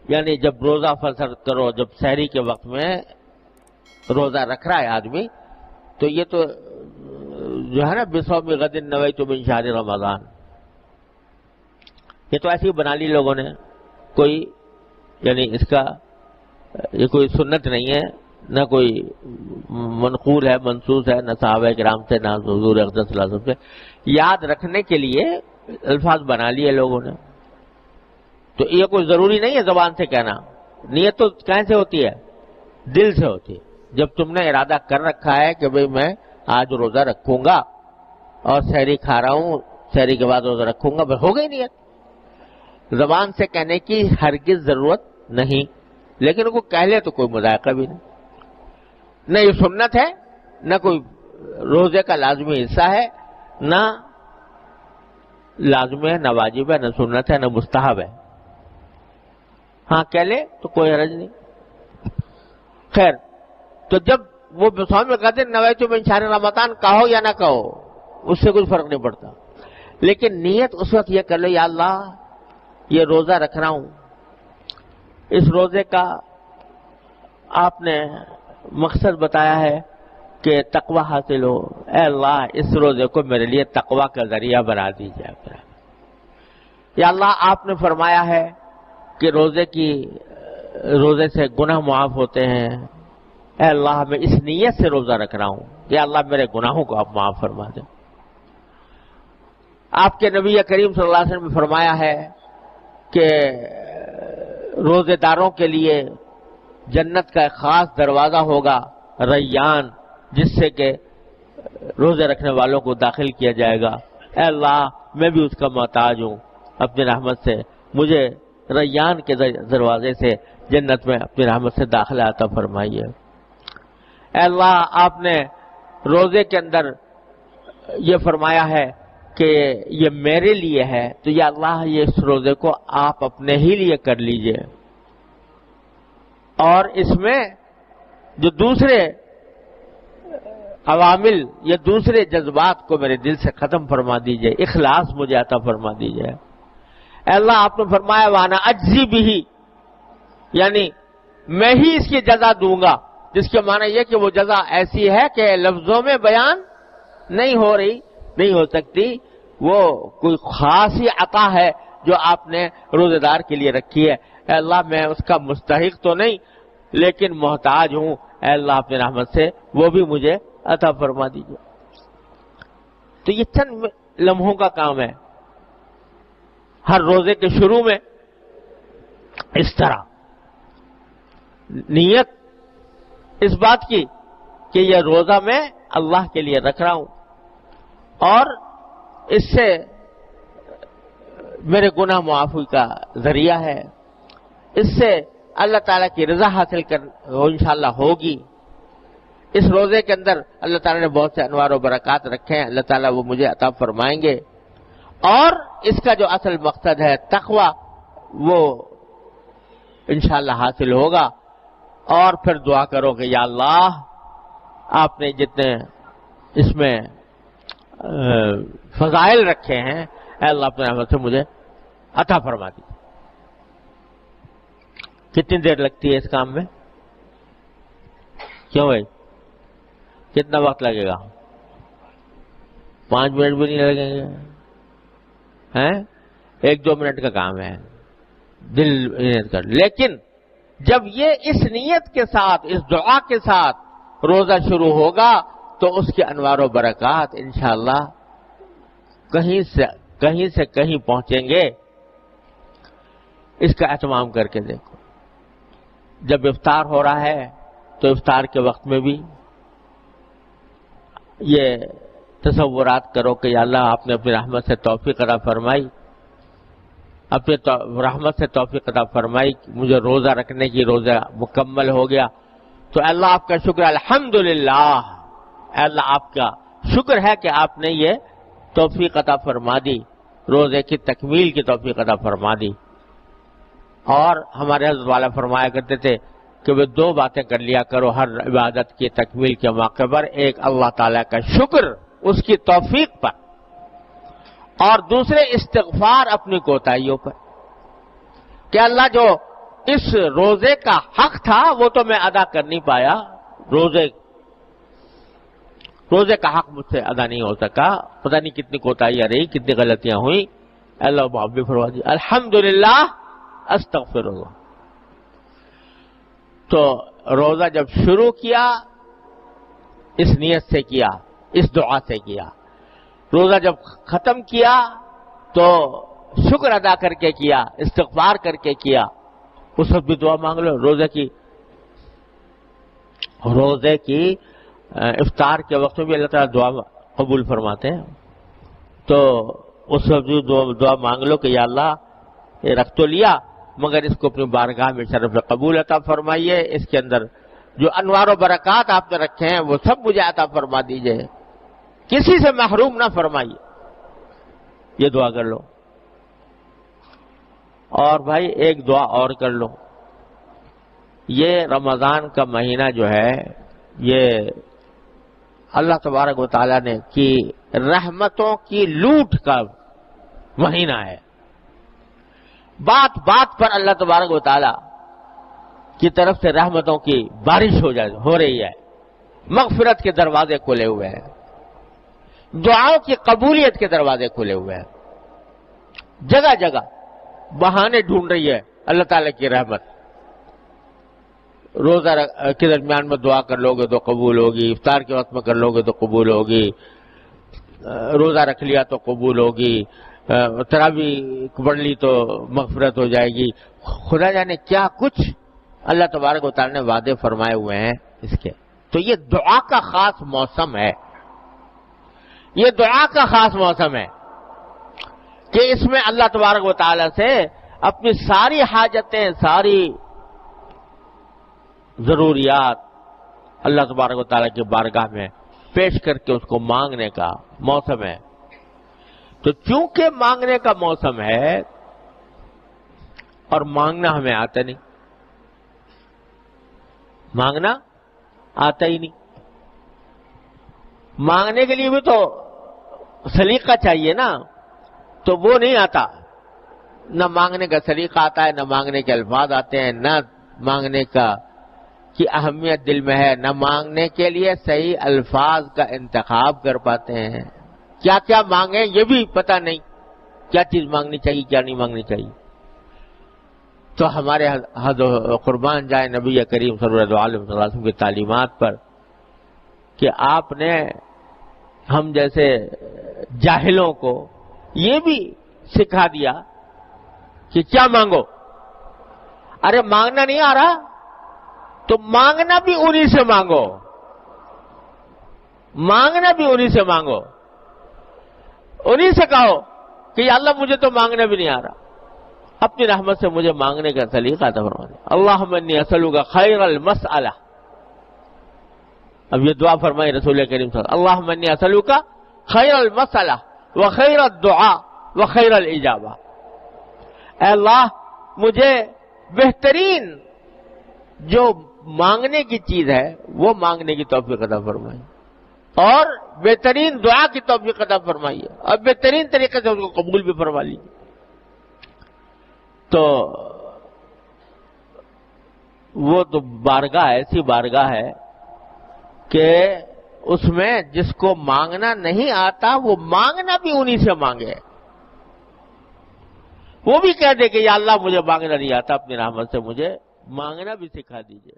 یعنی جب روزہ فرض کرو، جب سحری کے وقت میں روزہ رکھ رہا ہے آدمی، تو یہ تو جو ہے نا بصوم غد نویت من شہر رمضان، یہ تو ایسے ہی بنا لی لوگوں نے، کوئی یعنی اس کا یہ کوئی سنت نہیں ہے، نہ کوئی منقول ہے، منصوص ہے، نہ صحابہ کرام سے، نہ حضور اقدس صلی اللہ علیہ وسلم سے، یاد رکھنے کے لیے الفاظ بنا لیے لوگوں نے۔ تو یہ کوئی ضروری نہیں ہے زبان سے کہنا، نیت تو کہاں سے ہوتی ہے؟ دل سے ہوتی ہے۔ جب تم نے ارادہ کر رکھا ہے کہ بھئی میں آج روزہ رکھوں گا اور سحری کھا رہا ہوں، سحری کے بعد روزہ رکھوں گا، بس ہو گئی نیت۔ زبان سے کہنے کی ہرگز ضرورت نہیں، لیکن وہ کہہ لے تو کوئی مذائقہ بھی نہیں۔ نہ یہ سنت ہے، نہ کوئی روزے کا لازمی حصہ ہے، نہ لازم ہے، نہ واجب ہے، نہ سنت ہے، نہ مستحب ہے۔ ہاں کہہ لے تو کوئی حرج نہیں۔ خیر، تو جب وہ بصوم غد نویت من شہر رمضان کہو یا نہ کہو، اس سے کوئی فرق نہیں پڑتا، لیکن نیت اس وقت یہ کر لو، یا اللہ یہ روزہ رکھ رہا ہوں، اس روزے کا آپ نے مقصد بتایا ہے کہ تقوی حاصل ہو، اے اللہ اس روزے کو میرے لیے تقوی کا ذریعہ بنا دیجیے۔ یا اللہ آپ نے فرمایا ہے کہ روزے سے گناہ معاف ہوتے ہیں، اے اللہ میں اس نیت سے روزہ رکھ رہا ہوں، یا اللہ میرے گناہوں کو آپ معاف فرما دیں۔ آپ کے نبی کریم صلی اللہ علیہ وسلم نے فرمایا ہے کہ روزے داروں کے لیے جنت کا ایک خاص دروازہ ہوگا، ریان، جس سے کہ روزے رکھنے والوں کو داخل کیا جائے گا۔ اے اللہ میں بھی اس کا محتاج ہوں، اپنی رحمت سے مجھے ریان کے دروازے سے جنت میں اپنی رحمت سے داخلہ عطا فرمائیے۔ اے اللہ آپ نے روزے کے اندر یہ فرمایا ہے کہ یہ میرے لیے ہے، تو یا اللہ یہ اس روزے کو آپ اپنے ہی لیے کر لیجئے، اور اس میں جو دوسرے عوامل یا دوسرے جذبات کو میرے دل سے ختم فرما دیجئے، اخلاص مجھے عطا فرما دیجئے۔ اے اللہ آپ نے فرمایا وانا اجزی بھی، یعنی میں ہی اس کی جزا دوں گا، جس کے معنی یہ کہ وہ جزا ایسی ہے کہ لفظوں میں بیان نہیں ہو رہی، نہیں ہو سکتی، وہ کوئی خاص ہی عطا ہے جو آپ نے روزے دار کے لیے رکھی ہے۔ اے اللہ میں اس کا مستحق تو نہیں لیکن محتاج ہوں، اے اللہ اپنے رحمت سے وہ بھی مجھے عطا فرما دیجیے۔ تو یہ چند لمحوں کا کام ہے، ہر روزے کے شروع میں اس طرح نیت اس بات کی کہ یہ روزہ میں اللہ کے لیے رکھ رہا ہوں اور اس سے میرے گناہ معافی کا ذریعہ ہے، اس سے اللہ تعالیٰ کی رضا حاصل کر انشاءاللہ ہوگی۔ اس روزے کے اندر اللہ تعالیٰ نے بہت سے انوار و برکات رکھے ہیں، اللہ تعالیٰ وہ مجھے عطا فرمائیں گے، اور اس کا جو اصل مقصد ہے تقوی، وہ انشاءاللہ حاصل ہوگا۔ اور پھر دعا کرو کہ یا اللہ آپ نے جتنے اس میں فضائل رکھے ہیں، اے اللہ اپنے رحمت سے مجھے عطا فرما دی۔ کتنی دیر لگتی ہے اس کام میں؟ کیوں بھائی کتنا وقت لگے گا؟ 5 منٹ بھی نہیں لگیں گے، ہیں 1-2 منٹ کا کام ہے، دل نیت کر۔ لیکن جب یہ اس نیت کے ساتھ، اس دعا کے ساتھ روزہ شروع ہوگا تو اس کے انوار و برکات انشاءاللہ کہیں سے کہیں پہنچیں گے۔ اس کا اہتمام کر کے دیکھو، جب افطار ہو رہا ہے تو افطار کے وقت میں بھی یہ تصورات کرو کہ یا اللہ آپ نے اپنی رحمت سے توفیق عطا فرمائی، اپنے رحمت سے توفیق عطا فرمائی، مجھے روزہ رکھنے کی، روزہ مکمل ہو گیا، تو اللہ آپ کا شکر، الحمدللہ، اللہ آپ کا شکر ہے کہ آپ نے یہ توفیق عطا فرما دی، روزے کی تکمیل کی توفیق عطا فرما دی۔ اور ہمارے حضرت والا فرمایا کرتے تھے کہ وہ 2 باتیں کر لیا کرو ہر عبادت کی تکمیل کے موقع پر، ایک اللہ تعالیٰ کا شکر اس کی توفیق پر، اور دوسرے استغفار اپنی کوتاہیوں پر، کہ اللہ جو اس روزے کا حق تھا وہ تو میں ادا کر نہیں پایا، روزے کا حق مجھ سے ادا نہیں ہو سکا، پتہ نہیں کتنی کوتاہیاں رہی، کتنی غلطیاں ہوئی، اللہ معاف بھی فرما دی، الحمدللہ استغفر اللہ۔ تو روزہ جب شروع کیا اس نیت سے کیا، اس دعا سے کیا، روزہ جب ختم کیا تو شکر ادا کر کے کیا، استغفار کر کے کیا، اس وقت بھی دعا مانگ لو۔ روزے کی افطار کے وقت میں بھی اللہ تعالیٰ دعا قبول فرماتے ہیں، تو اس وقت بھی دعا مانگ لو کہ یا اللہ یہ رکھ تو لیا مگر اس کو اپنی بارگاہ میں شرف قبول عطا فرمائیے، اس کے اندر جو انوار و برکات آپ نے رکھے ہیں وہ سب مجھے عطا فرما دیجئے، کسی سے محروم نہ فرمائیے، یہ دعا کر لو۔ اور بھائی ایک دعا اور کر لو، یہ رمضان کا مہینہ جو ہے یہ اللہ تبارک و تعالیٰ نے کی رحمتوں کی لوٹ کا مہینہ ہے، بات بات پر اللہ تبارک و تعالیٰ کی طرف سے رحمتوں کی بارش ہو رہی ہے، مغفرت کے دروازے کھلے ہوئے ہیں، دعاؤں کی قبولیت کے دروازے کھلے ہوئے ہیں، جگہ جگہ بہانے ڈھونڈ رہی ہے اللہ تعالیٰ کی رحمت۔ روزہ کے درمیان میں دعا کر لو گے تو قبول ہوگی، افطار کے وقت میں کر لو گے تو قبول ہوگی، روزہ رکھ لیا تو قبول ہوگی، تراویح پڑھ لی تو مغفرت ہو جائے گی، خدا جانے کیا کچھ اللہ تبارک و تعالیٰ نے وعدے فرمائے ہوئے ہیں اس کے۔ تو یہ دعا کا خاص موسم ہے، یہ دعا کا خاص موسم ہے کہ اس میں اللہ تبارک و تعالیٰ سے اپنی ساری حاجتیں، ساری ضروریات اللہ تبارک و تعالیٰ کی بارگاہ میں پیش کر کے اس کو مانگنے کا موسم ہے۔ تو چونکہ مانگنے کا موسم ہے اور مانگنا ہمیں آتا نہیں، مانگنا آتا ہی نہیں، مانگنے کے لیے بھی تو سلیقہ چاہیے نا، تو وہ نہیں آتا، نہ مانگنے کا سلیقہ آتا ہے، نہ مانگنے کے الفاظ آتے ہیں، نہ مانگنے کی اہمیت دل میں ہے، نہ مانگنے کے لیے صحیح الفاظ کا انتخاب کر پاتے ہیں، کیا کیا مانگیں یہ بھی پتہ نہیں، کیا چیز مانگنی چاہیے کیا نہیں مانگنی چاہیے۔ تو ہمارے حد قربان جائے نبی کریم صلی اللہ علیہ وسلم کی تعلیمات پر کہ آپ نے ہم جیسے جاہلوں کو یہ بھی سکھا دیا کہ کیا مانگو، ارے مانگنا نہیں آ رہا تو مانگنا بھی انہی سے مانگو، مانگنا بھی انہی سے مانگو، انہی سے کہو کہ یا اللہ مجھے تو مانگنا بھی نہیں آ رہا، اپنی رحمت سے مجھے مانگنے کا سلیقہ عطا فرما دے۔ اللہم انی اسألک خیر المسألہ، اب یہ دعا فرمائی رسول کریم صلی اللہ علیہ وسلم، اللہم انی اسألک خیر المسألہ وخیر الدعاء وخیر الاجابہ، اے اللہ مجھے بہترین جو مانگنے کی چیز ہے وہ مانگنے کی توفیق عطا فرمائی، اور بہترین دعا کی توفیق عطا فرمائیے، اور بہترین طریقے سے اس کو قبول بھی فرما لیجیے۔ تو وہ تو بارگاہ ایسی بارگاہ ہے کہ اس میں جس کو مانگنا نہیں آتا وہ مانگنا بھی انہی سے مانگے، وہ بھی کہہ دے کہ یا اللہ مجھے مانگنا نہیں آتا، اپنی رحمت سے مجھے مانگنا بھی سکھا دیجئے۔